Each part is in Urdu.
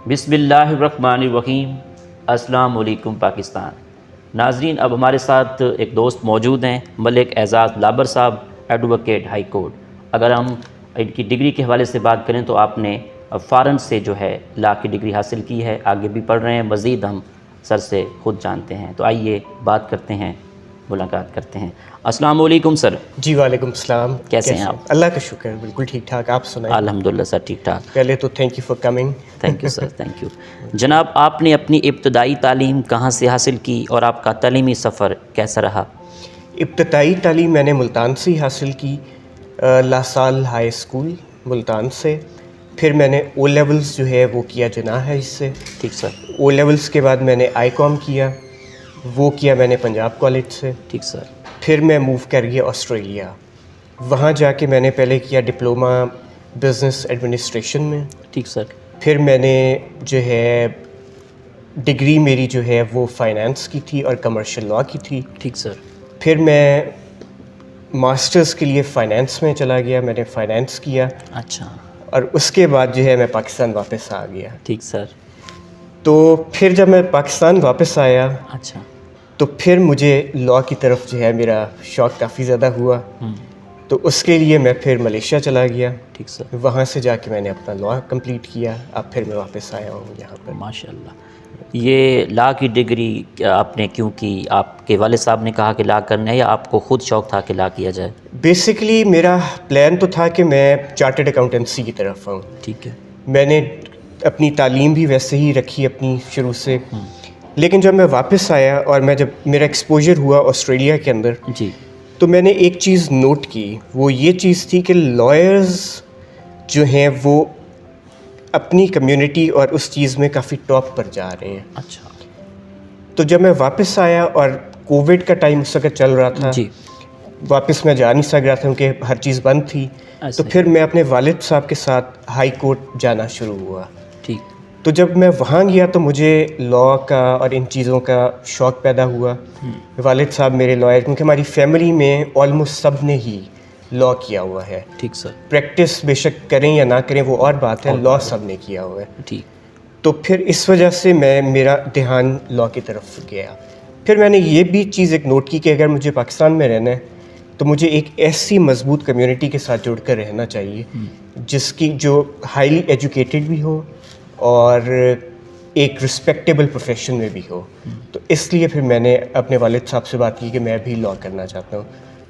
بسم اللہ الرحمن الرحیم۔ السلام علیکم پاکستان۔ ناظرین، اب ہمارے ساتھ ایک دوست موجود ہیں، ملک اعزاز لابر صاحب، ایڈوکیٹ ہائی کورٹ۔ اگر ہم ان کی ڈگری کے حوالے سے بات کریں تو آپ نے فارن سے جو ہے لا کی ڈگری حاصل کی ہے، آگے بھی پڑھ رہے ہیں، مزید ہم سر سے خود جانتے ہیں۔ تو آئیے بات کرتے ہیں، ملاقات کرتے ہیں۔ السلام علیکم سر۔ جی وعلیکم السلام۔ کیسے ہیں آپ؟ اللہ کا شکر ہے، بالکل ٹھیک ٹھاک۔ آپ سنائیں؟ الحمدللہ سر، ٹھیک ٹھاک۔ پہلے تو thank you for coming. Thank you sir, thank you. جناب، آپ نے اپنی ابتدائی تعلیم کہاں سے حاصل کی اور آپ کا تعلیمی سفر کیسا رہا؟ ابتدائی تعلیم میں نے ملتان سے ہی حاصل کی، لاسال ہائی اسکول ملتان سے۔ پھر میں نے او لیولز جو ہے وہ کیا جناح ہے اس سے۔ ٹھیک سر، او لیولز کے بعد میں نے آئی کام کیا، وہ کیا میں نے پنجاب کالج سے۔ ٹھیک سر، پھر میں موو کر گیا آسٹریلیا، وہاں جا کے میں نے پہلے کیا ڈپلومہ بزنس ایڈمنسٹریشن میں۔ ٹھیک سر، پھر میں نے جو ہے ڈگری میری جو ہے وہ فائنانس کی تھی اور کمرشل لاء کی تھی۔ ٹھیک سر، پھر میں ماسٹرز کے لیے فائنانس میں چلا گیا، میں نے فائنانس کیا، اچھا، اور اس کے بعد جو ہے میں پاکستان واپس آ گیا۔ ٹھیک سر، تو پھر جب میں پاکستان واپس آیا اچھا، تو پھر مجھے لاء کی طرف جو ہے میرا شوق کافی زیادہ ہوا، تو اس کے لیے میں پھر ملیشیا چلا گیا۔ ٹھیک سر، وہاں سے جا کے میں نے اپنا لاء کمپلیٹ کیا، اب پھر میں واپس آیا ہوں یہاں پر۔ ماشاء اللہ۔ یہ لا کی ڈگری آپ نے کیوں کی؟ آپ کے والد صاحب نے کہا کہ لا کرنا ہے یا آپ کو خود شوق تھا کہ لا کیا جائے؟ بیسیکلی میرا پلان تو تھا کہ میں چارٹرڈ اکاؤنٹنسی کی طرف آؤں۔ ٹھیک ہے، میں نے اپنی تعلیم بھی ویسے ہی رکھی اپنی شروع سے، لیکن جب میں واپس آیا اور میں جب میرا ایکسپوجر ہوا آسٹریلیا کے اندر، جی، تو میں نے ایک چیز نوٹ کی، وہ یہ چیز تھی کہ لائرز جو ہیں وہ اپنی کمیونٹی اور اس چیز میں کافی ٹاپ پر جا رہے ہیں۔ اچھا، تو جب میں واپس آیا اور کووڈ کا ٹائم اس وقت چل رہا تھا، جی، واپس میں جا نہیں سک رہا تھا کیونکہ ہر چیز بند تھی، تو پھر میں اپنے والد صاحب کے ساتھ ہائی کورٹ جانا شروع ہوا۔ ٹھیک، تو جب میں وہاں گیا تو مجھے لاء کا اور ان چیزوں کا شوق پیدا ہوا۔ والد صاحب میرے لائر، کیونکہ ہماری فیملی میں آلموسٹ سب نے ہی لاء کیا ہوا ہے۔ ٹھیک سر، پریکٹس بے شک کریں یا نہ کریں وہ اور بات ہے، لاء سب نے کیا ہوا ہے۔ ٹھیک، تو پھر اس وجہ سے میرا دھیان لاء کی طرف گیا۔ پھر میں نے یہ بھی چیز ایک نوٹ کی کہ اگر مجھے پاکستان میں رہنا ہے تو مجھے ایک ایسی مضبوط کمیونٹی کے ساتھ جڑ کر رہنا چاہیے جس کی جو ہائیلی ایجوکیٹڈ بھی ہو اور ایک رسپیکٹیبل پروفیشن میں بھی ہو۔ تو اس لیے پھر میں نے اپنے والد صاحب سے بات کی کہ میں بھی لاء کرنا چاہتا ہوں،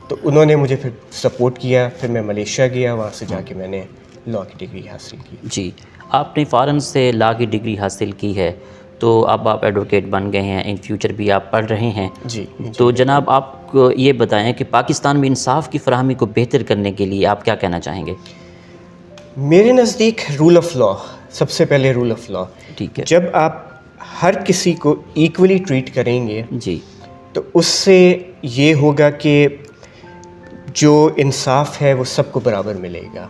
تو انہوں نے مجھے پھر سپورٹ کیا۔ پھر میں ملیشیا گیا، وہاں سے جا کے میں نے لاء کی ڈگری حاصل کی۔ جی، آپ نے فارن سے لا کی ڈگری حاصل کی ہے، تو اب آپ ایڈوکیٹ بن گئے ہیں، ان فیوچر بھی آپ پڑھ رہے ہیں۔ جی، تو جناب، آپ کو یہ بتائیں کہ پاکستان میں انصاف کی فراہمی کو بہتر کرنے کے لیے آپ کیا کہنا چاہیں گے؟ میرے نزدیک رول آف لاء، سب سے پہلے رول آف لاء۔ ٹھیک ہے، جب آپ ہر کسی کو ایکولی ٹریٹ کریں گے جی، تو اس سے یہ ہوگا کہ جو انصاف ہے وہ سب کو برابر ملے گا۔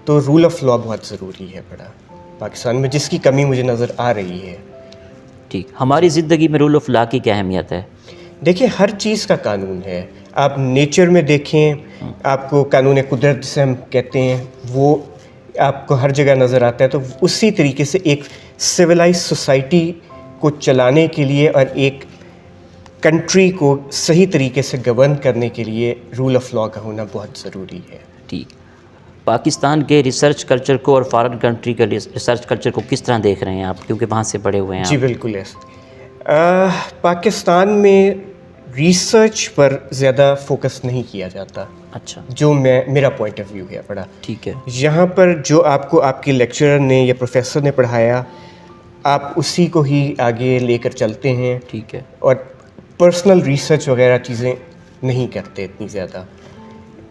تو رول آف لاء بہت ضروری ہے بڑا پاکستان میں، جس کی کمی مجھے نظر آ رہی ہے۔ ٹھیک، ہماری زندگی میں رول آف لا کی کیا اہمیت ہے؟ دیکھیں، ہر چیز کا قانون ہے۔ آپ نیچر میں دیکھیں، آپ کو قانون قدرت جسے ہم کہتے ہیں وہ آپ کو ہر جگہ نظر آتا ہے۔ تو اسی طریقے سے ایک سویلائز سوسائٹی کو چلانے کے لیے اور ایک کنٹری کو صحیح طریقے سے گورن کرنے کے لیے رول آف لاء کا ہونا بہت ضروری ہے۔ ٹھیک، پاکستان کے ریسرچ کلچر کو اور فارن کنٹری کے ریسرچ کلچر کو کس طرح دیکھ رہے ہیں آپ، کیونکہ وہاں سے بڑے ہوئے ہیں جی آپ؟ بالکل پاکستان میں ریسرچ پر زیادہ فوکس نہیں کیا جاتا، اچھا، جو میرا پوائنٹ آف ویو ہے بڑا۔ ٹھیک ہے، یہاں پر جو آپ کو آپ کے لیکچرر نے یا پروفیسر نے پڑھایا، آپ اسی کو ہی آگے لے کر چلتے ہیں، ٹھیک ہے، اور پرسنل ریسرچ وغیرہ چیزیں نہیں کرتے اتنی زیادہ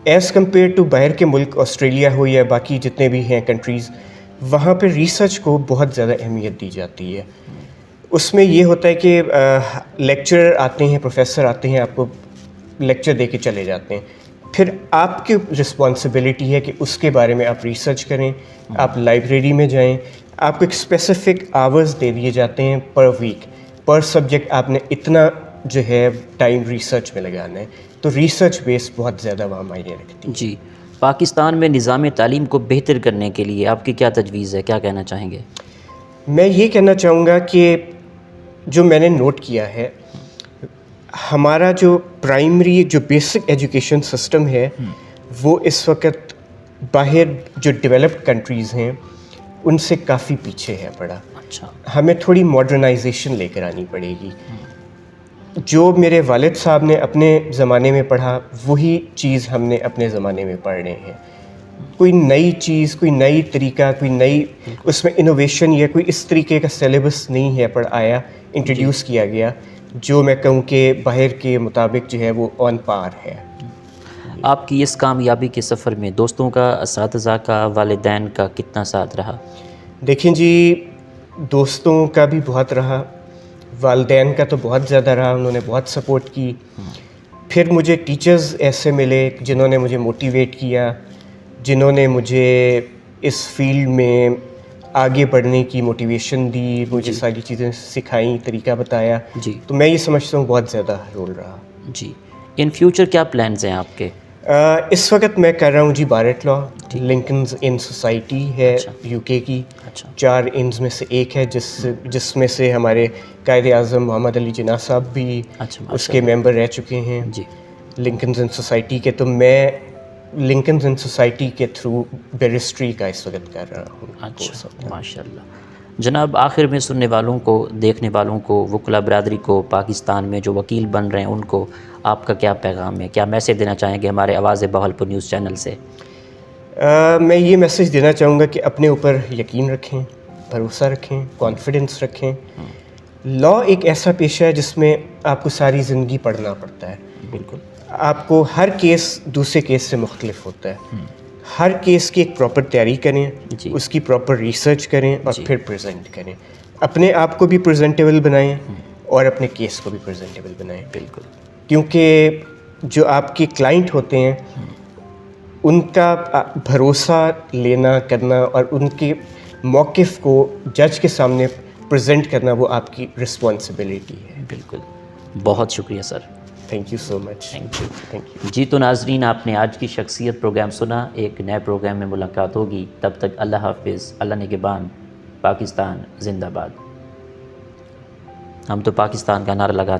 ایز کمپیئر ٹو باہر کے ملک، آسٹریلیا ہو یا باقی جتنے بھی ہیں کنٹریز، وہاں پہ ریسرچ کو بہت زیادہ اہمیت دی جاتی ہے۔ اس میں یہ ہوتا ہے کہ لیکچرر آتے ہیں، پروفیسر آتے ہیں، آپ کو لیکچر دے کے چلے جاتے ہیں، پھر آپ کی رسپانسبلٹی ہے کہ اس کے بارے میں آپ ریسرچ کریں، آپ لائبریری میں جائیں، آپ کو ایک اسپیسیفک آورز دے دیے جاتے ہیں پر ویک، پر سبجیکٹ آپ نے اتنا جو ہے ٹائم ریسرچ میں لگانا ہے، تو ریسرچ بیس بہت زیادہ وہاں معنی رکھتی ہے۔ جی، پاکستان میں نظام تعلیم کو بہتر کرنے کے لیے آپ کی کیا تجویز ہے، کیا کہنا چاہیں گے؟ میں یہ کہنا چاہوں گا کہ جو میں نے نوٹ کیا ہے، ہمارا جو پرائمری جو بیسک ایجوکیشن سسٹم ہے وہ اس وقت باہر جو ڈیولپڈ کنٹریز ہیں ان سے کافی پیچھے ہے پڑا. اچھا. ہمیں تھوڑی ماڈرنائزیشن لے کر آنی پڑے گی. جو میرے والد صاحب نے اپنے زمانے میں پڑھا وہی چیز ہم نے اپنے زمانے میں پڑھ رہے ہیں. کوئی نئی چیز، کوئی نئی طریقہ، کوئی نئی اس میں انوویشن یا کوئی اس طریقے کا سلیبس نہیں ہے آیا انٹروڈیوس کیا گیا جو میں کہوں کہ باہر کے مطابق جو ہے وہ آن پار ہے. آپ کی اس کامیابی کے سفر میں دوستوں کا، اساتذہ کا، والدین کا کتنا ساتھ رہا؟ دیکھیں جی، دوستوں کا بھی بہت رہا، والدین کا تو بہت زیادہ رہا، انہوں نے بہت سپورٹ کی. پھر مجھے ٹیچرز ایسے ملے جنہوں نے مجھے موٹیویٹ کیا، جنہوں نے مجھے اس فیلڈ میں آگے بڑھنے کی موٹیویشن دی، مجھے ساری چیزیں سکھائیں، طریقہ بتایا. جی تو میں یہ سمجھتا ہوں بہت زیادہ رول رہا. جی. ان فیوچر کیا پلانز ہیں آپ کے؟ اس وقت میں کر رہا ہوں جی Bart law. Lankans in society ہے یو کے کی. اچھا. 4 انز میں سے ایک ہے جس میں سے ہمارے قائد اعظم محمد علی جناح صاحب بھی اس کے ممبر رہ چکے ہیں جی. لنکنز ان سوسائٹی کے. تو میں لنکنز ان سوسائٹی کے تھرو بیرسٹری کا اس وقت کر رہا ہوں. اچھا، ماشاء اللہ. جناب، آخر میں سننے والوں کو، دیکھنے والوں کو، وکلا برادری کو، پاکستان میں جو وکیل بن رہے ہیں ان کو آپ کا کیا پیغام ہے؟ کیا میسیج دینا چاہیں گے ہمارے آواز بہاولپور نیوز چینل سے؟ میں یہ میسیج دینا چاہوں گا کہ اپنے اوپر یقین رکھیں، بھروسہ رکھیں، کانفیڈنس رکھیں. لا ایک ایسا پیشہ ہے جس میں آپ کو ساری زندگی پڑھنا پڑتا ہے. بالکل. آپ کو ہر کیس دوسرے کیس سے مختلف ہوتا ہے. ہر کیس کی ایک پراپر تیاری کریں، اس کی پراپر ریسرچ کریں اور پھر پریزنٹ کریں. اپنے آپ کو بھی پریزنٹیبل بنائیں اور اپنے کیس کو بھی پریزنٹیبل بنائیں. بالکل. کیونکہ جو آپ کے کلائنٹ ہوتے ہیں ان کا بھروسہ لینا کرنا اور ان کے موقف کو جج کے سامنے پریزنٹ کرنا وہ آپ کی رسپانسبلٹی ہے. بالکل. بہت شکریہ sir. Thank you so much. Thank you. جی تو ناظرین، آپ نے آج کی شخصیت پروگرام سنا. ایک نئے پروگرام میں ملاقات ہوگی. تب تک اللہ حافظ. اللہ نگہبان. پاکستان زندہ باد. ہم تو پاکستان کا نعرہ لگاتے